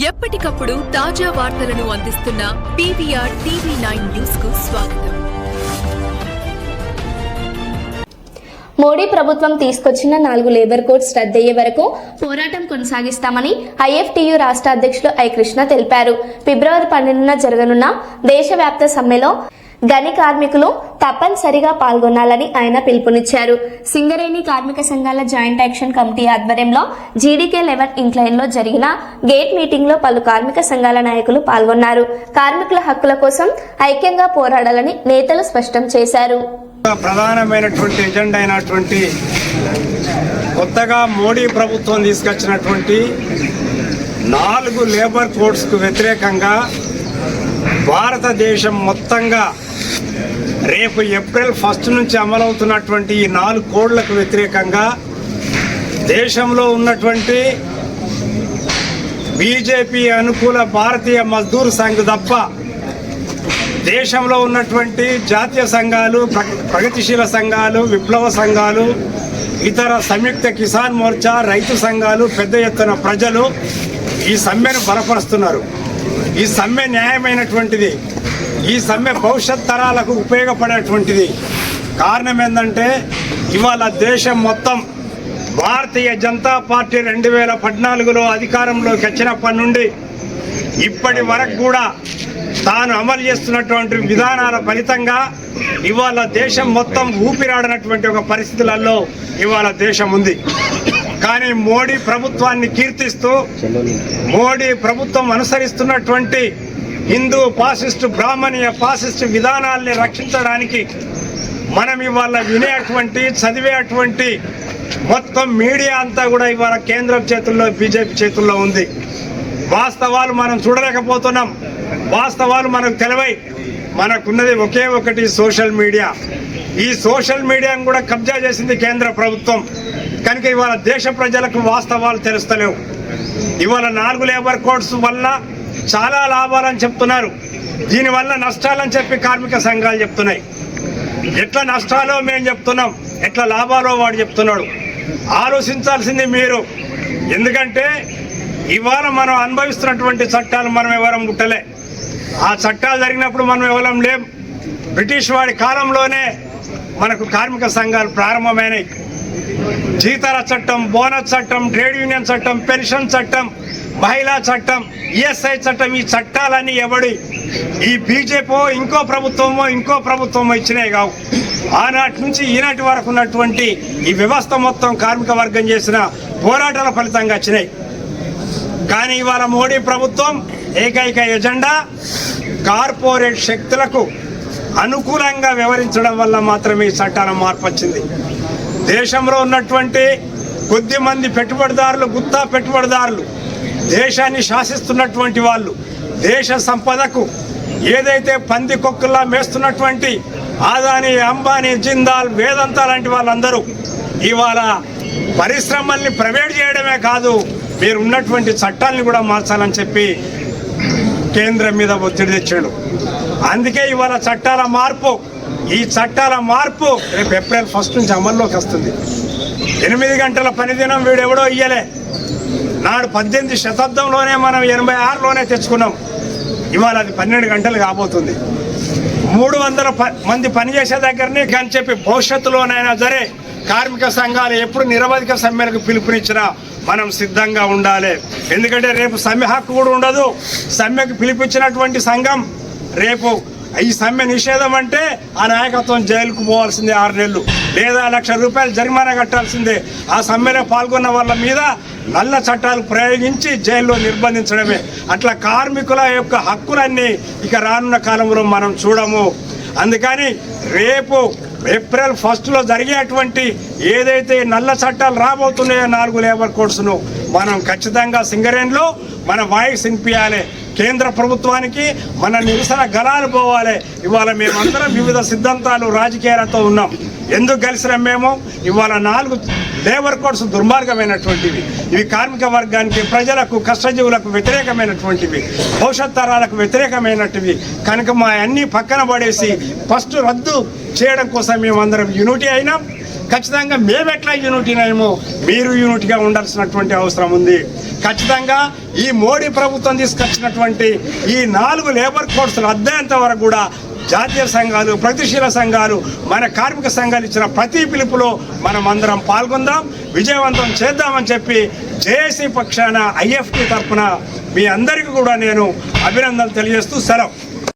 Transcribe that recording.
ఎప్పటికప్పుడు తాజా వార్తలను అందిస్తున్న PVR TV9 న్యూస్ కు స్వాగతం. మోడీ ప్రభుత్వం తీసుకొచ్చిన 4 లేబర్ కోడ్స్ రద్దయ్యే వరకు పోరాటం కొనసాగిస్తామని IFTU రాష్ట్ర అధ్యక్షులు ఐ కృష్ణ తెలిపారు. ఫిబ్రవరి 12న జరగనున్న దేశవ్యాప్త సమ్మెలో గని కార్మికులు తప్పనిసరిగా పాల్గొనాలని ఆయన పిలుపునిచ్చారు. సింగరేణి కార్మిక సంఘాల జాయింట్ యాక్షన్ కమిటీ ఆధ్వర్యంలో GDK11 ఇంక్లైన్ లో జరిగిన గేట్ మీటింగ్ లో పలు కార్మిక సంఘాల నాయకులు పాల్గొన్నారు. కార్మికుల హక్కుల కోసం ఐక్యంగా పోరాడాలని నేతలు స్పష్టం చేశారు. ప్రధానమైనటువంటి ఎజెండా అయినటువంటి కొత్తగా మోడీ ప్రభుత్వం తీసుకొచ్చినటువంటి 4 లేబర్ కోడ్స్ కు వ్యతిరేకంగా భారతదేశం మొత్తంగా రేపు ఏప్రిల్ 1 నుంచి అమలవుతున్నటువంటి ఈ 4 కోడ్లకు వ్యతిరేకంగా దేశంలో ఉన్నటువంటి బీజేపీ అనుకూల భారతీయ మజ్దూర్ సంఘ్ తప్ప దేశంలో ఉన్నటువంటి జాతీయ సంఘాలు, ప్రగతిశీల సంఘాలు, విప్లవ సంఘాలు, ఇతర సంయుక్త కిసాన్ మోర్చా, రైతు సంఘాలు, పెద్ద ఎత్తున ప్రజలు ఈ సమ్మెను బలపరుస్తున్నారు. ఈ సమ్మె న్యాయమైనటువంటిది. ఈ సమ్మె భవిష్యత్ తరాలకు ఉపయోగపడేటువంటిది. కారణం ఏంటంటే ఇవాళ దేశం మొత్తం భారతీయ జనతా పార్టీ 2014లో అధికారంలోకి వచ్చినప్పటి నుండి ఇప్పటి వరకు కూడా తాను అమలు చేస్తున్నటువంటి విధానాల ఫలితంగా ఇవాళ దేశం మొత్తం ఊపిరాడనటువంటి ఒక పరిస్థితులలో ఇవాళ దేశం ఉంది. కానీ మోడీ ప్రభుత్వాన్ని కీర్తిస్తూ మోడీ ప్రభుత్వం అనుసరిస్తున్నటువంటి హిందూ ఫాసిస్టు, బ్రాహ్మణీయ ఫాసిస్టు విధానాల్ని రక్షించడానికి మనం ఇవాళ వినేటువంటి, చదివేటువంటి మొత్తం మీడియా అంతా కూడా ఇవాళ కేంద్రం చేతుల్లో, బీజేపీ చేతుల్లో ఉంది. వాస్తవాలు మనం చూడలేకపోతున్నాం. వాస్తవాలు మనకు తెలివై మనకున్నది ఒకే ఒకటి సోషల్ మీడియా. ఈ సోషల్ మీడియాను కూడా కబ్జా చేసింది కేంద్ర ప్రభుత్వం. కనుక ఇవాళ దేశ ప్రజలకు వాస్తవాలు తెలుస్తలేవు. ఇవాళ 4 లేబర్ కోడ్స్ వల్ల చాలా లాభాలని చెప్తున్నారు, దీనివల్ల నష్టాలని చెప్పి కార్మిక సంఘాలు చెప్తున్నాయి. ఎట్లా నష్టాలో మేము చెప్తున్నాం, ఎట్లా లాభాలో వాడు చెప్తున్నాడు. ఆలోచించాల్సింది మీరు. ఎందుకంటే ఇవాళ మనం అనుభవిస్తున్నటువంటి చట్టాలు మనం ఎవరం ముట్టలే. ఆ చట్టాలు జరిగినప్పుడు మనం ఎవరం లేం. బ్రిటిష్ వాడి కాలంలోనే మనకు కార్మిక సంఘాలు ప్రారంభమైనాయి. జీతాల చట్టం, బోనస్ చట్టం, ట్రేడ్ యూనియన్ చట్టం, పెన్షన్ చట్టం, మహిళా చట్టం, ESI చట్టం, ఈ చట్టాలన్నీ ఎవడి ఈ బీజేపీ ఇంకో ప్రభుత్వమో ఇచ్చినాయి కావు. ఆనాటి నుంచి ఈనాటి వరకు ఉన్నటువంటి ఈ వ్యవస్థ మొత్తం కార్మిక వర్గం చేసిన పోరాటాల ఫలితంగా వచ్చినాయి. కానీ ఇవాళ మోడీ ప్రభుత్వం ఏకైక ఎజెండా కార్పొరేట్ శక్తులకు అనుకూలంగా వ్యవహరించడం వల్ల మాత్రమే ఈ చట్టాల మార్పు వచ్చింది. దేశంలో ఉన్నటువంటి కొద్ది మంది పెట్టుబడిదారులు, గుత్తా పెట్టుబడిదారులు, దేశాన్ని శాసిస్తున్నటువంటి వాళ్ళు, దేశ సంపదకు ఏదైతే పంది కొక్కుల్లా మేస్తున్నటువంటి ఆదాని, అంబానీ, జిందాల్, వేదాంత లాంటి వాళ్ళందరూ ఇవాళ పరిశ్రమల్ని ప్రైవేట్ చేయడమే కాదు, మీరు ఉన్నటువంటి చట్టాలను కూడా మార్చాలని చెప్పి కేంద్రం మీద ఒత్తిడి తెచ్చాడు. అందుకే ఇవాళ చట్టాల మార్పు, ఈ చట్టాల మార్పు రేపు ఏప్రిల్ 1 నుంచి అమల్లోకి వస్తుంది. 8 గంటల పనిదినం వీడెవడో ఇయ్యలే. నాడు 18వ శతాబ్దంలోనే మనం 86లోనే తెచ్చుకున్నాం. ఇవాళ అది 12 గంటలు కాబోతుంది. 300 మంది పనిచేసే దగ్గరనే కానీ చెప్పి భవిష్యత్తులోనైనా సరే కార్మిక సంఘాలు ఎప్పుడు నిరవధిక సమ్మెలకు పిలుపునిచ్చినా మనం సిద్ధంగా ఉండాలి. ఎందుకంటే రేపు సమ్మె హక్కు కూడా ఉండదు. సమ్మెకు పిలిపించినటువంటి సంఘం రేపు ఈ సమ్మె నిషేధం అంటే ఆ నాయకత్వం జైలుకు పోవాల్సిందే 6 నెలలు, లేదా ₹1,00,000 జరిమానా కట్టాల్సిందే. ఆ సమ్మెలో పాల్గొన్న వాళ్ళ మీద నల్ల చట్టాలు ప్రయోగించి జైల్లో నిర్బంధించడమే. అట్లా కార్మికుల యొక్క హక్కులన్నీ ఇక రానున్న కాలంలో మనం చూడము. అందుకని రేపు ఏప్రిల్ 1లో జరిగేటువంటి ఏదైతే నల్ల చట్టాలు రాబోతున్నాయో 4 లేబర్ కోడ్స్ను మనం ఖచ్చితంగా సింగరేణిలో మన వాయిస్ వినిపించాలి. కేంద్ర ప్రభుత్వానికి మన నిరసన గలాలు పోవాలి. ఇవాళ మేమందరం వివిధ సిద్ధాంతాలు, రాజకీయాలతో ఉన్నాం. ఎందుకు కలిసినాం మేము? ఇవాళ 4 లేబర్ కోడ్స్ దుర్మార్గమైనటువంటివి. ఇవి కార్మిక వర్గానికి, ప్రజలకు, కష్టజీవులకు వ్యతిరేకమైనటువంటివి, భవిష్యత్ తరాలకు వ్యతిరేకమైనటివి. కనుక మా అన్నీ పక్కన పడేసి ఫస్ట్ రద్దు చేయడం కోసం మేమందరం యూనిటీ అయినాం. ఖచ్చితంగా మేము ఎట్లా యూనిటీనేమో మీరు యూనిట్గా ఉండాల్సినటువంటి అవసరం ఉంది. ఖచ్చితంగా ఈ మోడీ ప్రభుత్వం తీసుకొచ్చినటువంటి ఈ 4 లేబర్ కోడ్స్లు అద్దెంత వరకు కూడా జాతీయ సంఘాలు, ప్రగతిశీల సంఘాలు, మన కార్మిక సంఘాలు ఇచ్చిన ప్రతి పిలుపులో మనం అందరం పాల్గొందాం, విజయవంతం చేద్దామని చెప్పి జేఏసీ పక్షాన IFT తరఫున మీ అందరికీ కూడా నేను అభినందనలు తెలియజేస్తూ సెలవు.